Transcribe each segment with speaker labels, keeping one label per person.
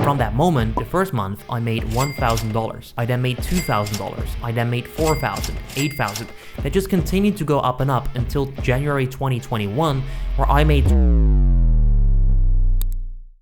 Speaker 1: From that moment, the first month, I made $1,000. I then made $2,000. I then made $4,000, $8,000. That just continued to go up and up until January 2021, where I made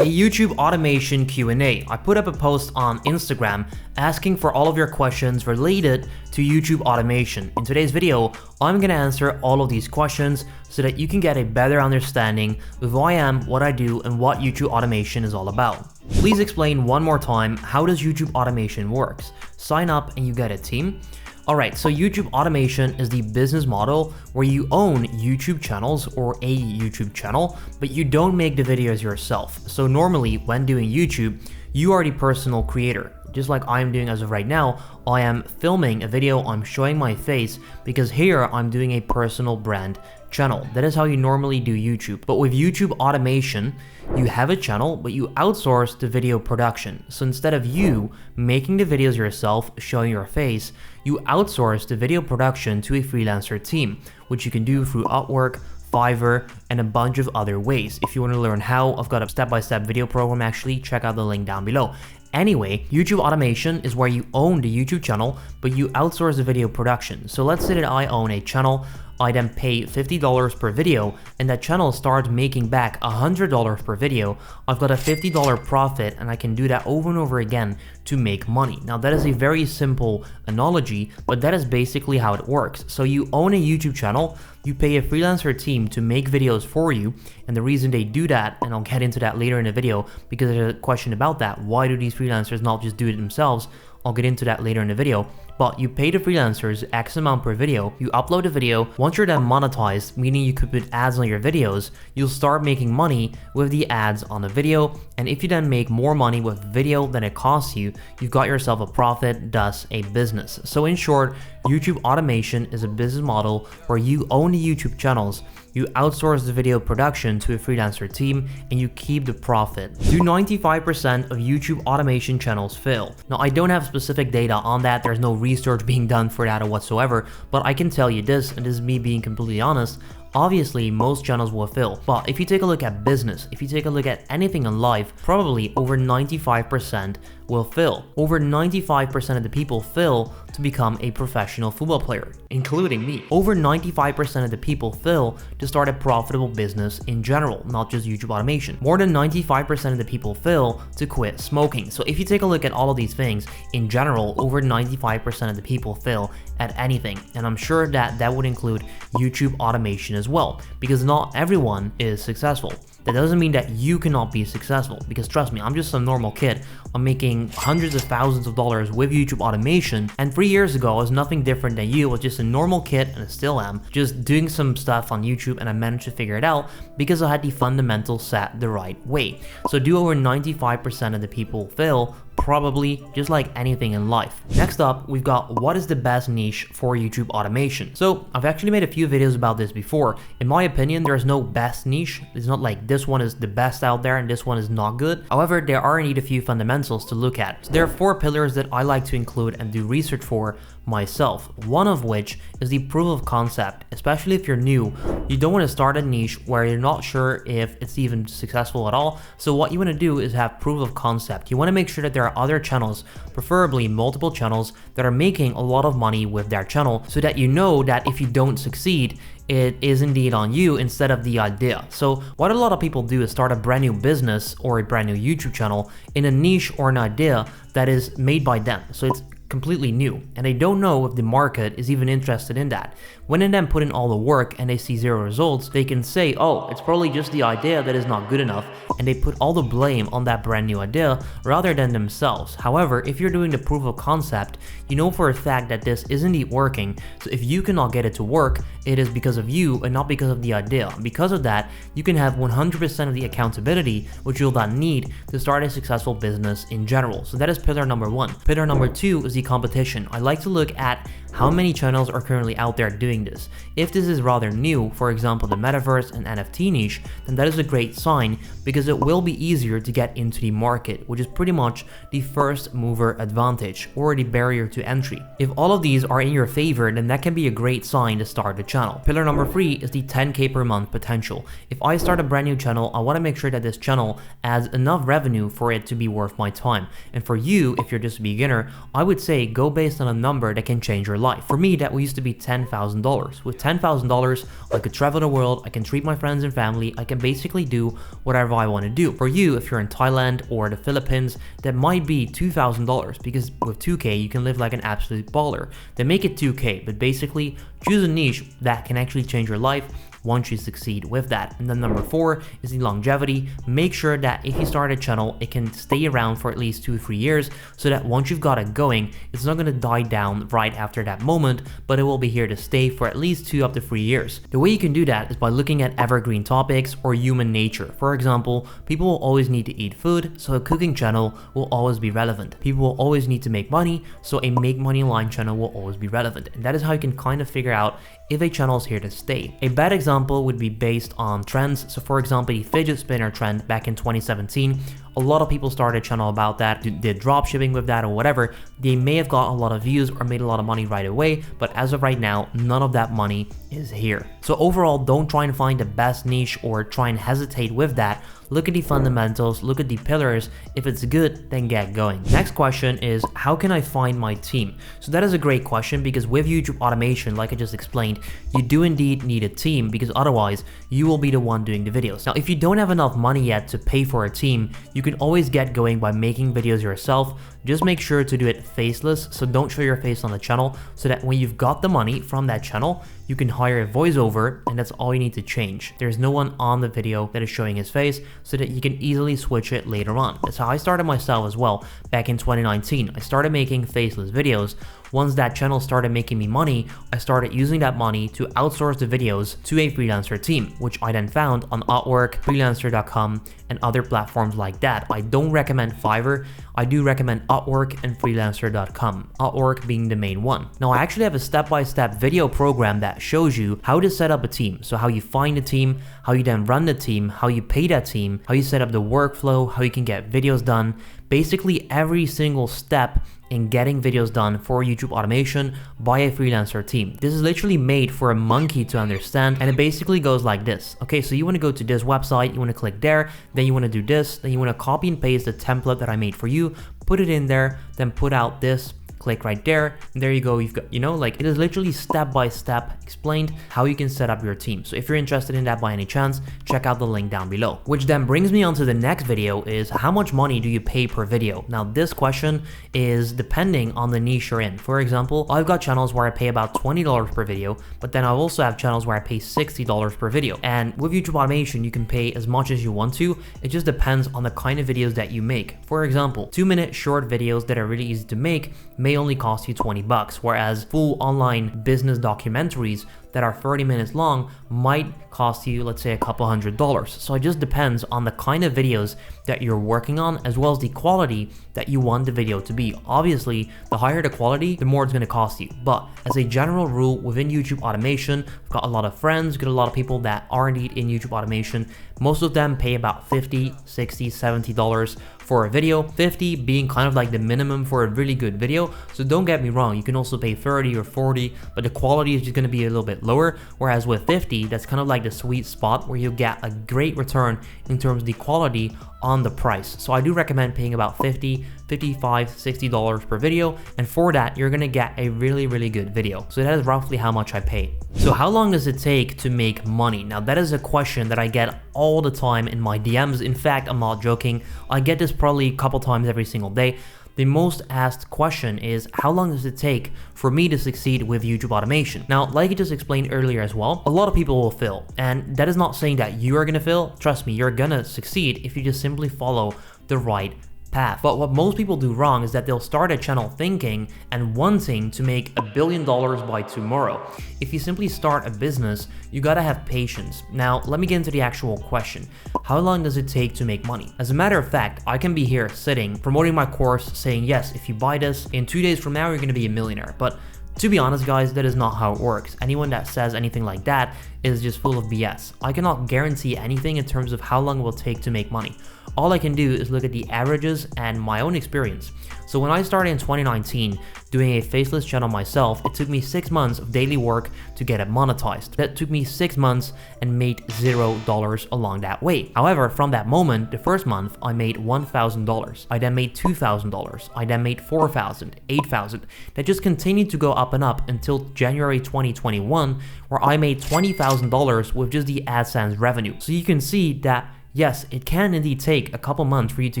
Speaker 1: a YouTube automation Q&A. I put up a post on Instagram asking for all of your questions related to YouTube automation. In today's video, I'm gonna answer all of these questions so that you can get a better understanding of who I am, what I do, and what YouTube automation is all about. Please explain one more time, how does YouTube automation works? Sign up and you get a team. Alright, so YouTube automation is the business model where you own YouTube channels or a YouTube channel, but you don't make the videos yourself. So normally when doing YouTube, you are the personal creator. Just like I'm doing as of right now, I am filming a video, I'm showing my face because here I'm doing a personal brand channel. That is how you normally do YouTube. But with YouTube automation, you have a channel, but you outsource the video production. So instead of you making the videos yourself, showing your face, you outsource the video production to a freelancer team, which you can do through Upwork, Fiverr, and a bunch of other ways. If you want to learn how, I've got a step-by-step video program actually, check out the link down below. Anyway, YouTube automation is where you own the YouTube channel, but you outsource the video production. So let's say that I own a channel, I then pay $50 per video, and that channel starts making back $100 per video. I've got a $50 profit, and I can do that over and over again to make money. Now that is a very simple analogy, but that is basically how it works. So you own a YouTube channel, you pay a freelancer team to make videos for you, and the reason they do that, and I'll get into that later in the video because there's a question about that, why do these freelancers not just do it themselves? I'll get into that later in the video. But you pay the freelancers X amount per video, you upload a video, once you're then monetized, meaning you could put ads on your videos, you'll start making money with the ads on the video, and if you then make more money with video than it costs you, you've got yourself a profit, thus a business. So in short, YouTube automation is a business model where you own the YouTube channels, you outsource the video production to a freelancer team, and you keep the profit. Do 95% of YouTube automation channels fail? Now, I don't have specific data on that, there's no research being done for that or whatsoever, but I can tell you this, and this is me being completely honest, obviously most channels will fail. But if you take a look at business, if you take a look at anything in life, probably over 95% will fail. Over 95% of the people fail to become a professional football player, including me. Over 95% of the people fail to start a profitable business in general, not just YouTube automation. More than 95% of the people fail to quit smoking. So if you take a look at all of these things, in general, over 95% of the people fail at anything. And I'm sure that that would include YouTube automation as well, because not everyone is successful. That doesn't mean that you cannot be successful, because trust me, I'm just some normal kid. I'm making hundreds of thousands of dollars with YouTube automation, and 3 years ago I was nothing different than you. I was just a normal kid, and I still am, just doing some stuff on YouTube, and I managed to figure it out because I had the fundamentals set the right way. So do over 95% of the people fail? Probably, just like anything in life. Next up, we've got what is the best niche for YouTube automation. So I've actually made a few videos about this before. In my opinion, there is no best niche. It's not like this one is the best out there and this one is not good. However, there are indeed a few fundamentals to look at. So there are 4 pillars that I like to include and do research for myself. One of which is the proof of concept. Especially if you're new, you don't want to start a niche where you're not sure if it's even successful at all. So what you want to do is have proof of concept. You want to make sure that there are other channels, preferably multiple channels, that are making a lot of money with their channel, so that you know that if you don't succeed, it is indeed on you instead of the idea. So what a lot of people do is start a brand new business or a brand new YouTube channel in a niche or an idea that is made by them. So it's completely new, and they don't know if the market is even interested in that. When they then put in all the work and they see 0 results, they can say, oh, it's probably just the idea that is not good enough, and they put all the blame on that brand new idea rather than themselves. However, if you're doing the proof of concept, you know for a fact that this is indeed working, so if you cannot get it to work, it is because of you and not because of the idea. Because of that, you can have 100% of the accountability which you'll then need to start a successful business in general. So that is pillar number 1. Pillar number 2 is the competition. I like to look at how many channels are currently out there doing this. If this is rather new, for example the metaverse and NFT niche, then that is a great sign because it will be easier to get into the market, which is pretty much the first mover advantage or the barrier to entry. If all of these are in your favor, then that can be a great sign to start the channel. Pillar number 3 is the 10k per month potential. If I start a brand new channel, I want to make sure that this channel adds enough revenue for it to be worth my time. And for you, if you're just a beginner, I would say go based on a number that can change your life. For me, that used to be $10,000. With $10,000, I could travel the world, I can treat my friends and family, I can basically do whatever I want to do. For you, if you're in Thailand or the Philippines, that might be $2,000 because with 2k, you can live like an absolute baller. Then make it 2k, but basically choose a niche that can actually change your life once you succeed with that. And then number 4 is the longevity. Make sure that if you start a channel, it can stay around for at least 2 or 3 years so that once you've got it going, it's not going to die down right after that moment, but it will be here to stay for at least 2 up to 3 years. The way you can do that is by looking at evergreen topics or human nature. For example, people will always need to eat food, so a cooking channel will always be relevant. People will always need to make money, so a make money online channel will always be relevant. And that is how you can kind of figure out if a channel is here to stay. A bad example would be based on trends. So for example, the fidget spinner trend back in 2017, a lot of people started a channel about that, did drop shipping with that or whatever. They may have got a lot of views or made a lot of money right away, but as of right now, none of that money is here. So overall, don't try and find the best niche or try and hesitate with that. Look at the fundamentals, look at the pillars. If it's good, then get going. Next question is, how can I find my team? So that is a great question because with YouTube automation, like I just explained, you do indeed need a team because otherwise you will be the one doing the videos. Now, if you don't have enough money yet to pay for a team, you can always get going by making videos yourself. Just make sure to do it faceless, so don't show your face on the channel, so that when you've got the money from that channel, you can hire a voiceover and that's all you need to change. There's no one on the video that is showing his face so that you can easily switch it later on. That's how I started myself as well back in 2019. I started making faceless videos. Once that channel started making me money, I started using that money to outsource the videos to a freelancer team, which I then found on Upwork, freelancer.com, and other platforms like that. I don't recommend Fiverr. I do recommend Upwork and freelancer.com, Upwork being the main one. Now, I actually have a step-by-step video program that shows you how to set up a team. So how you find a team, how you then run the team, how you pay that team, how you set up the workflow, how you can get videos done, basically every single step in getting videos done for YouTube automation by a freelancer team. This is literally made for a monkey to understand, and it basically goes like this. Okay, so you want to go to this website, you want to click there, then you want to do this, then you want to copy and paste the template that I made for you, put it in there, then put out this, click right there, and there you go. You've got, like, it is literally step by step explained how you can set up your team. So if you're interested in that by any chance, check out the link down below. Which then brings me on to the next video, is how much money do you pay per video? Now, this question is depending on the niche you're in. For example, I've got channels where I pay about $20 per video, but then I also have channels where I pay $60 per video. And with YouTube automation, you can pay as much as you want to. It just depends on the kind of videos that you make. For example, 2-minute short videos that are really easy to make may only cost you 20 bucks, whereas full online business documentaries that are 30 minutes long might cost you, let's say, a couple $100s. So it just depends on the kind of videos that you're working on, as well as the quality that you want the video to be. Obviously, the higher the quality, the more it's going to cost you. But as a general rule, within YouTube automation, I've got a lot of friends, got a lot of people that are indeed in YouTube automation. Most of them pay about $50, $60, $70 for a video, 50 being kind of like the minimum for a really good video. So don't get me wrong, you can also pay 30 or 40, but the quality is just going to be a little bit lower. Whereas with 50, that's kind of like the sweet spot where you get a great return in terms of the quality on the price. So I do recommend paying about $50, $55, $60 per video, and for that you're gonna get a really good video. So that is roughly how much I pay. So how long does it take to make money? Now, that is a question that I get all the time in my DMs. In fact, I'm not joking, I get this probably a couple times every single day. The most asked question is, how long does it take for me to succeed with YouTube automation? Now, like I just explained earlier as well, a lot of people will fail, and that is not saying that you are gonna fail. Trust me, you're gonna succeed if you just simply follow the right path. But what most people do wrong is that they'll start a channel thinking and wanting to make $1 billion by tomorrow. If you simply start a business, you gotta have patience. Now, let me get into the actual question. How long does it take to make money? As a matter of fact, I can be here sitting, promoting my course, saying, yes, if you buy this, in 2 days from now, you're gonna be a millionaire. But to be honest, guys, that is not how it works. Anyone that says anything like that is just full of BS. I cannot guarantee anything in terms of how long it will take to make money. All I can do is look at the averages and my own experience. So when I started in 2019 doing a faceless channel myself, it took me 6 months of daily work to get it monetized. That took me 6 months and made $0 along that way. However, from that moment, the first month, I made $1,000. I then made $2,000. I then made $4,000, $8,000. That just continued to go up and up until January 2021, where I made $20,000 with just the AdSense revenue. So you can see that yes, it can indeed take a couple months for you to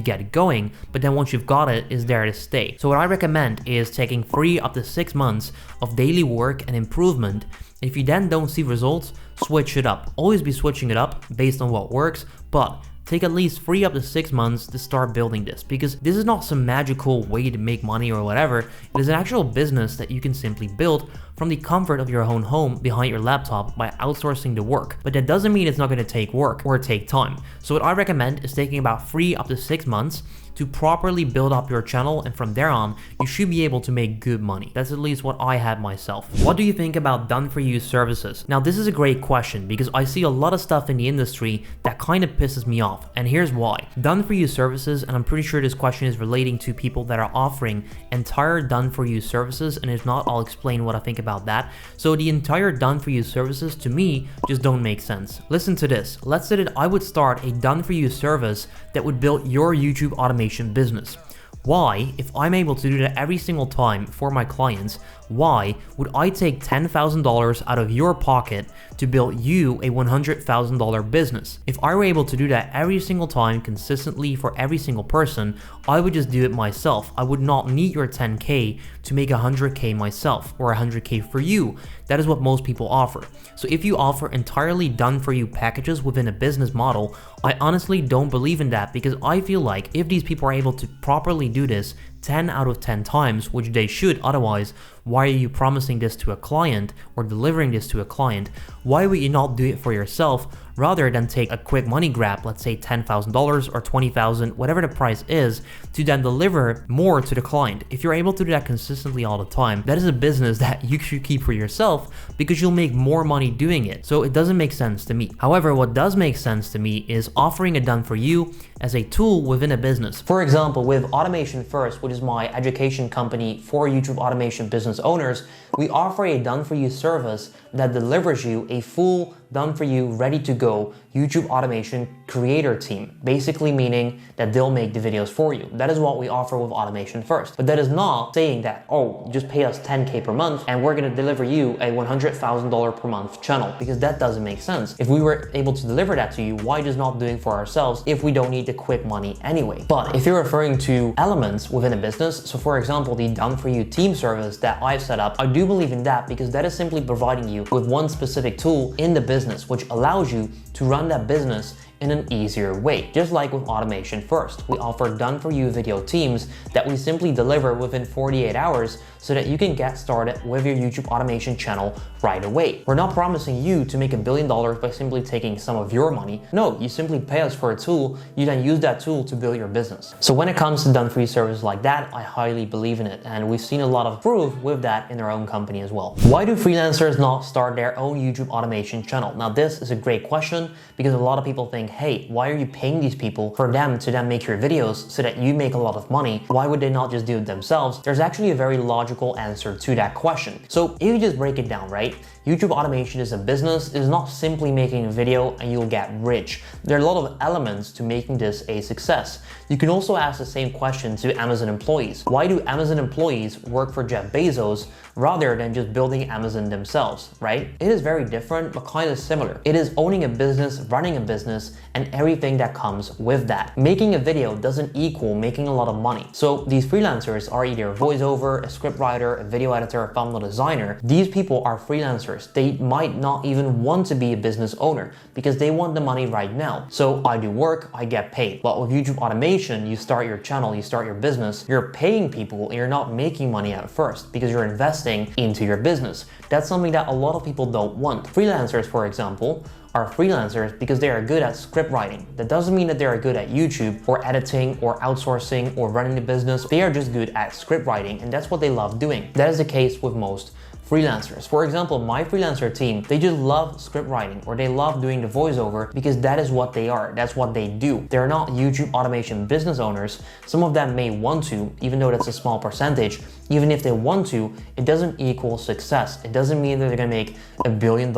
Speaker 1: get it going, but then once you've got it, it's there to stay. So what I recommend is taking 3 up to 6 months of daily work and improvement. If you then don't see results, switch it up. Always be switching it up based on what works, but take at least 3 up to 6 months to start building this, because this is not some magical way to make money or whatever. It is an actual business that you can simply build from the comfort of your own home behind your laptop by outsourcing the work. But that doesn't mean it's not going to take work or take time. So what I recommend is taking about 3 up to 6 months to properly build up your channel, and from there on, you should be able to make good money. That's at least what I had myself. What do you think about done-for-you services? Now, this is a great question because I see a lot of stuff in the industry that kind of pisses me off, and here's why. Done-for-you services, and I'm pretty sure this question is relating to people that are offering entire done-for-you services, and if not, I'll explain what I think about that. So the entire done-for-you services, to me, just don't make sense. Listen to this. Let's say that I would start a done-for-you service that would build your YouTube automation business. Why, if I'm able to do that every single time for my clients, why would I take $10,000 out of your pocket to build you a $100,000 business? If I were able to do that every single time consistently for every single person, I would just do it myself. I would not need your 10K to make 100K myself or 100K for you. That is what most people offer. So if you offer entirely done for you packages within a business model, I honestly don't believe in that, because I feel like if these people are able to properly do this 10 out of 10 times, which they should, otherwise, why are you promising this to a client or delivering this to a client? Why would you not do it for yourself rather than take a quick money grab, let's say $10,000 or $20,000, whatever the price is, to then deliver more to the client? If you're able to do that consistently all the time, that is a business that you should keep for yourself because you'll make more money doing it. So it doesn't make sense to me. However, what does make sense to me is offering a done for you as a tool within a business. For example, with Automation First, which is my education company for YouTube automation business owners, we offer a done for you service that delivers you a full done for you, ready to go YouTube automation creator team, basically meaning that they'll make the videos for you. That is what we offer with Automation First. But that is not saying that, oh, just pay us 10K per month and we're gonna deliver you a $100,000 per month channel, because that doesn't make sense. If we were able to deliver that to you, why just not doing it for ourselves if we don't need the quick money anyway? But if you're referring to elements within a business, so for example, the done for you team service that I've set up, I do believe in that, because that is simply providing you with one specific tool in the business, which allows you to run that business in an easier way. Just like with Automation First, we offer done for you video teams that we simply deliver within 48 hours so that you can get started with your YouTube automation channel right away. We're not promising you to make $1 billion by simply taking some of your money. No, you simply pay us for a tool, you then use that tool to build your business. So when it comes to done for you services like that, I highly believe in it, and we've seen a lot of proof with that in our own company as well. Why do freelancers not start their own YouTube automation channel? Now this is a great question, because a lot of people think, hey, why are you paying these people for them to then make your videos so that you make a lot of money? Why would they not just do it themselves? There's actually a very logical answer to that question. So if you just break it down, right? YouTube automation is a business. It is not simply making a video and you'll get rich. There are a lot of elements to making this a success. You can also ask the same question to Amazon employees. Why do Amazon employees work for Jeff Bezos rather than just building Amazon themselves, right? It is very different, but kind of similar. It is owning a business, running a business, and everything that comes with that. Making a video doesn't equal making a lot of money. So these freelancers are either a voiceover, a scriptwriter, a video editor, a thumbnail designer. These people are freelancers. freelancers. They might not even want to be a business owner because they want the money right now. So I do work, I get paid. But with YouTube automation, you start your channel, you start your business, you're paying people and you're not making money at first because you're investing into your business. That's something that a lot of people don't want. Freelancers, for example, are freelancers because they are good at script writing. That doesn't mean that they are good at YouTube or editing or outsourcing or running the business. They are just good at script writing, and that's what they love doing. That is the case with most freelancers. For example, my freelancer team, they just love script writing or they love doing the voiceover because that is what they are. That's what they do. They're not YouTube automation business owners. Some of them may want to, even though that's a small percentage. Even if they want to, it doesn't equal success. It doesn't mean that they're gonna make $1 billion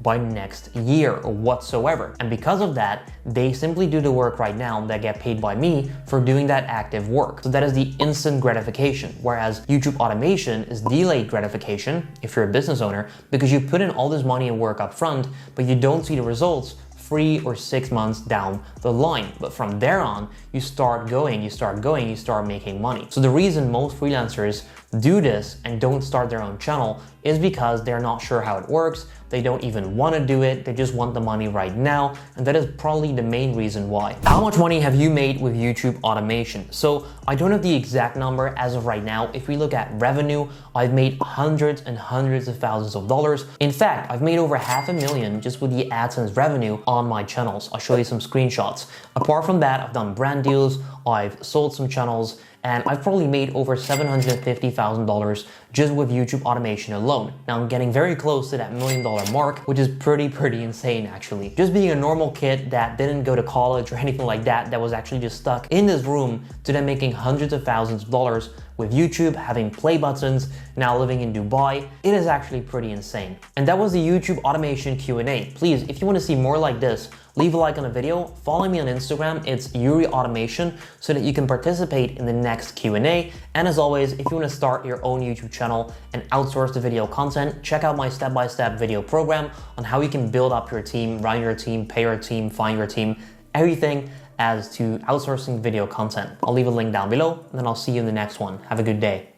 Speaker 1: by next year or whatsoever. And because of that, they simply do the work right now that get paid by me for doing that active work. So that is the instant gratification. Whereas YouTube automation is delayed gratification if you're a business owner, because you put in all this money and work up front, but you don't see the results 3 or 6 months down the line. But from there on, you start making money. So the reason most freelancers do this and don't start their own channel is because they're not sure how it works. They don't even want to do it. They just want the money right now. And that is probably the main reason why. How much money have you made with YouTube automation? So I don't have the exact number as of right now. If we look at revenue, I've made hundreds and hundreds of thousands of dollars. In fact, I've made over $500,000 just with the AdSense revenue on my channels. I'll show you some screenshots. Apart from that, I've done brand deals, I've sold some channels, and I've probably made over $750,000 just with YouTube automation alone. Now I'm getting very close to that $1 million mark, which is pretty insane actually. Just being a normal kid that didn't go to college or anything like that, that was actually just stuck in this room, to then making hundreds of thousands of dollars with YouTube, having play buttons, now living in Dubai. It is actually pretty insane. And that was the YouTube automation Q&A. Please, if you want to see more like this, leave a like on the video, follow me on Instagram, it's Youri Automation, so that you can participate in the next Q&A. And as always, if you want to start your own YouTube channel and outsource the video content, check out my step-by-step video program on how you can build up your team, run your team, pay your team, find your team, everything as to outsourcing video content. I'll leave a link down below, and then I'll see you in the next one. Have a good day.